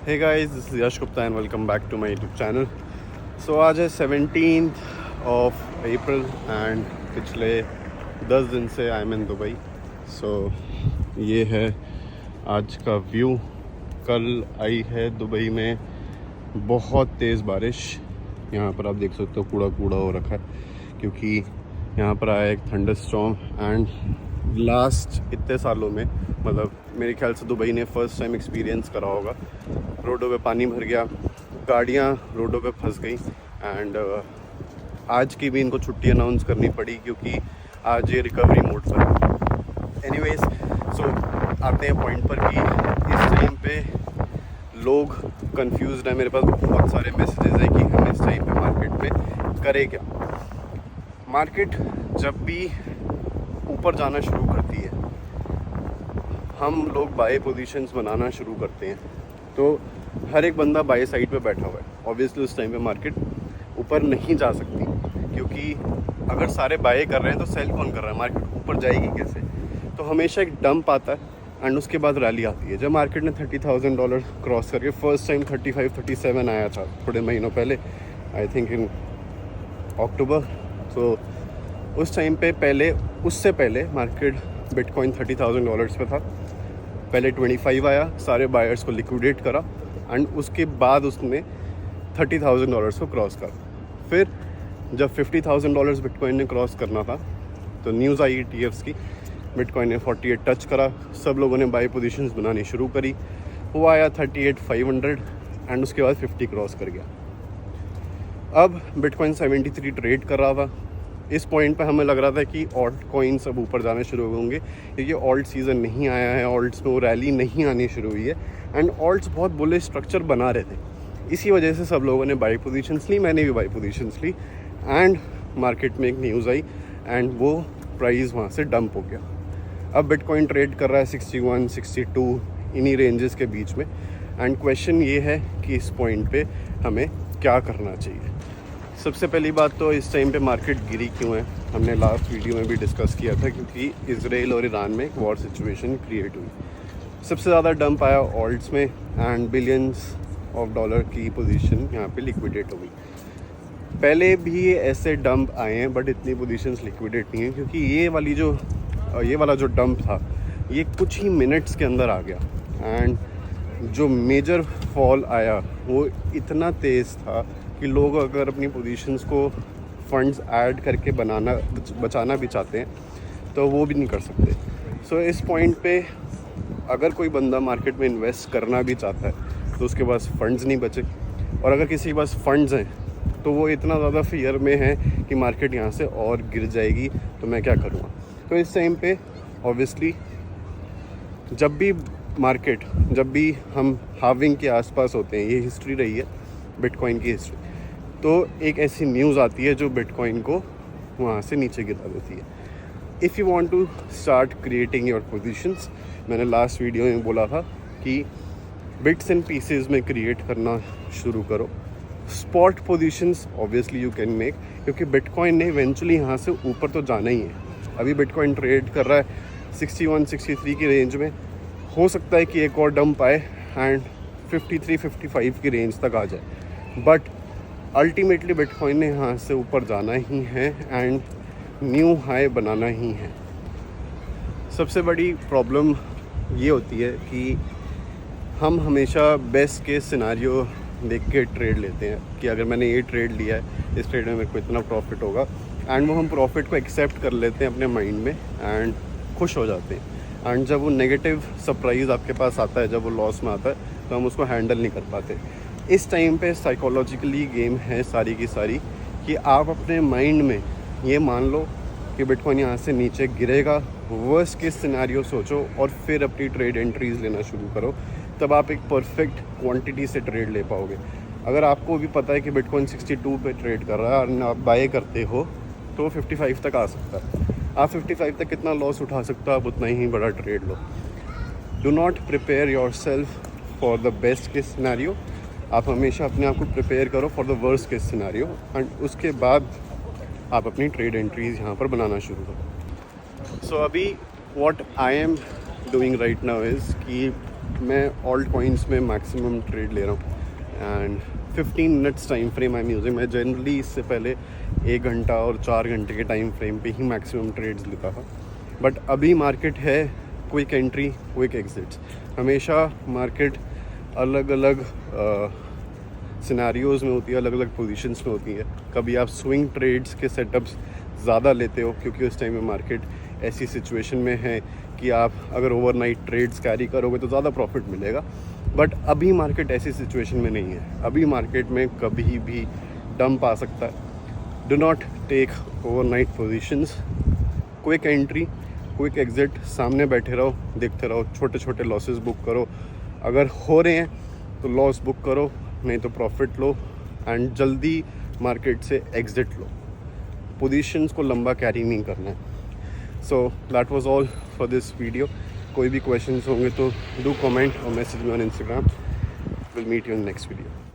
Hey guys, this is Yash Gupta and welcome back to my YouTube channel. So आज है 17th of April and पिछले 10 दिन से I am in Dubai. So ये है आज का व्यू. कल आई है दुबई में बहुत तेज़ बारिश. यहाँ पर आप देख सकते हो कूड़ा कूड़ा हो रखा है क्योंकि यहाँ पर आया एक थंडर स्टॉर्म. एंड लास्ट इतने सालों में मतलब मेरे ख्याल से दुबई ने फ़र्स्ट टाइम एक्सपीरियंस करा होगा. रोडों पे पानी भर गया, गाड़ियाँ रोडों पे फंस गई. एंड आज की भी इनको छुट्टी अनाउंस करनी पड़ी क्योंकि आज ये रिकवरी मोड पर है. एनीवेज, सो आते हैं पॉइंट पर कि इस टाइम पे लोग कंफ्यूज्ड हैं. मेरे पास बहुत सारे मैसेजेस हैं कि हम इस टाइम पे मार्केट में करें क्या. मार्केट जब भी ऊपर जाना शुरू करती है, हम लोग बाय पोजीशंस बनाना शुरू करते हैं. तो हर एक बंदा बाय साइड पे बैठा हुआ है. ऑब्वियसली उस टाइम पे मार्केट ऊपर नहीं जा सकती क्योंकि अगर सारे बाय कर रहे हैं तो सेल कौन कर रहा है, मार्केट ऊपर जाएगी कैसे. तो हमेशा एक डंप आता है एंड उसके बाद रैली आती है. जब मार्केट ने $30,000 क्रॉस करके फर्स्ट टाइम 35-37 आया था थोड़े महीनों पहले, आई थिंक इन अक्टूबर. तो उस टाइम पे उससे पहले मार्केट बिटकॉइन $30,000 पे था. पहले 25 आया, सारे बायर्स को लिक्विडेट करा एंड उसके बाद उसने $30,000 को क्रॉस करा. फिर जब $50,000 बिटकॉइन ने क्रॉस करना था तो न्यूज़ आई ETFs की, बिटकॉइन ने 48 टच करा. सब लोगों ने बाय पोजीशंस बनानी शुरू करी. वो आया 38,500 एंड उसके बाद 50 क्रॉस कर गया. अब बिटकॉइन 73 ट्रेड कर रहा था. इस पॉइंट पे हमें लग रहा था कि ऑल्ट कॉइन्स अब ऊपर जाने शुरू होंगे क्योंकि ऑल्ट सीज़न नहीं आया है, ऑल्ट्स में रैली नहीं आनी शुरू हुई है एंड ऑल्ट्स बहुत बुलिश स्ट्रक्चर बना रहे थे. इसी वजह से सब लोगों ने बाई पोजीशंस ली, मैंने भी बाई पोजीशंस ली. एंड मार्केट में एक न्यूज़ आई एंड वो प्राइस वहाँ से डंप हो गया. अब बिटकॉइन ट्रेड कर रहा है 61, 62 इन्हीं रेंजेस के बीच में. एंड क्वेश्चन ये है कि इस पॉइंट पे हमें क्या करना चाहिए. सबसे पहली बात तो इस टाइम पे मार्केट गिरी क्यों है, हमने लास्ट वीडियो में भी डिस्कस किया था क्योंकि इजराइल और ईरान में एक वॉर सिचुएशन क्रिएट हुई. सबसे ज़्यादा डंप आया ऑल्ट्स में एंड बिलियंस ऑफ डॉलर की पोजीशन यहाँ पे लिक्विडेट हो गई. पहले भी ऐसे डंप आए हैं बट इतनी पोजीशंस लिक्विडेट नहीं है क्योंकि ये वाला जो डंप था ये कुछ ही मिनट्स के अंदर आ गया. एंड जो मेजर फॉल आया वो इतना तेज़ था कि लोग अगर अपनी पोजीशंस को फंड्स ऐड करके बचाना भी चाहते हैं तो वो भी नहीं कर सकते. सो इस पॉइंट पे अगर कोई बंदा मार्केट में इन्वेस्ट करना भी चाहता है तो उसके पास फंड्स नहीं बचे, और अगर किसी के पास फंड्स हैं तो वो इतना ज़्यादा फियर में है कि मार्केट यहाँ से और गिर जाएगी तो मैं क्या करूँगा. तो इस टाइम पे ऑब्वियसली जब भी हम हाविंग के आसपास होते हैं, ये हिस्ट्री रही है बिटकॉइन की हिस्ट्री, तो एक ऐसी न्यूज़ आती है जो बिटकॉइन को वहाँ से नीचे गिरा देती है. If you want to start creating your positions, मैंने लास्ट वीडियो में बोला था कि बिट्स एंड पीसेस में क्रिएट करना शुरू करो. Spot positions obviously you can make क्योंकि बिटकॉइन ने इवेंचुअली यहाँ से ऊपर तो जाना ही है. अभी बिटकॉइन ट्रेड कर रहा है 61-63 की रेंज में. हो सकता है कि एक और डंप आए एंड 53-55 की रेंज तक आ जाए, बट अल्टीमेटली बिटकॉइन ने यहाँ से ऊपर जाना ही है एंड न्यू हाई बनाना ही है. सबसे बड़ी प्रॉब्लम ये होती है कि हम हमेशा बेस्ट केस सिनारियो देख के ट्रेड लेते हैं कि अगर मैंने ये ट्रेड लिया है, इस ट्रेड में मेरे को इतना प्रॉफिट होगा, एंड वो हम प्रॉफिट को एक्सेप्ट कर लेते हैं अपने माइंड में एंड खुश हो जाते हैं. एंड जब वो नेगेटिव सरप्राइज़ आपके पास आता है, जब वो लॉस में आता है तो हम उसको हैंडल नहीं कर पाते. इस टाइम पे साइकोलॉजिकली गेम है सारी की सारी कि आप अपने माइंड में ये मान लो कि बिटकॉइन यहाँ से नीचे गिरेगा, वर्स्ट केस सिनेरियो सोचो और फिर अपनी ट्रेड एंट्रीज लेना शुरू करो. तब आप एक परफेक्ट क्वांटिटी से ट्रेड ले पाओगे. अगर आपको भी पता है कि बिटकॉइन 62 पे ट्रेड कर रहा है और आप बाय करते हो तो 55 तक आ सकता है. आप 55 तक कितना लॉस उठा सकते हो, आप उतना ही बड़ा trade low. Do not prepare your self for the best case scenario. आप हमेशा अपने आप को प्रिपेयर करो for the worst case scenario and उसके बाद आप अपनी ट्रेड एंट्रीज यहाँ पर बनाना शुरू करो. सो अभी what I am doing right now is कि मैं ऑल्ट कॉइन्स में मैक्सिमम ट्रेड ले रहा हूँ and 15 minutes time frame I am using. मैं जनरली इससे पहले 1 घंटा और 4 घंटे के टाइम फ्रेम पे ही मैक्सिमम ट्रेड्स लेता था, बट अभी मार्केट है क्विक एंट्री क्विक एग्जिट्स। हमेशा मार्केट अलग अलग सिनेरियोज में होती है, अलग अलग पोजीशंस में होती है। कभी आप स्विंग ट्रेड्स के सेटअप्स ज़्यादा लेते हो क्योंकि उस टाइम में मार्केट ऐसी सिचुएशन में है कि आप अगर ओवरनाइट ट्रेड्स कैरी करोगे तो ज़्यादा प्रॉफिट मिलेगा, बट अभी मार्केट ऐसी सिचुएशन में नहीं है। अभी मार्केट में कभी भी डंप आ सकता है। Do not take overnight positions, quick entry quick exit, सामने बैठे रहो, देखते रहो, छोटे छोटे लॉसेस बुक करो। अगर हो रहे हैं तो लॉस बुक करो, नहीं तो प्रॉफिट लो एंड जल्दी मार्केट से एग्जिट लो। पोजीशंस को लंबा कैरी नहीं करना है। So that was all for this video. कोई भी क्वेश्चंस होंगे तो डू कमेंट और message me on Instagram. Will meet you in next video.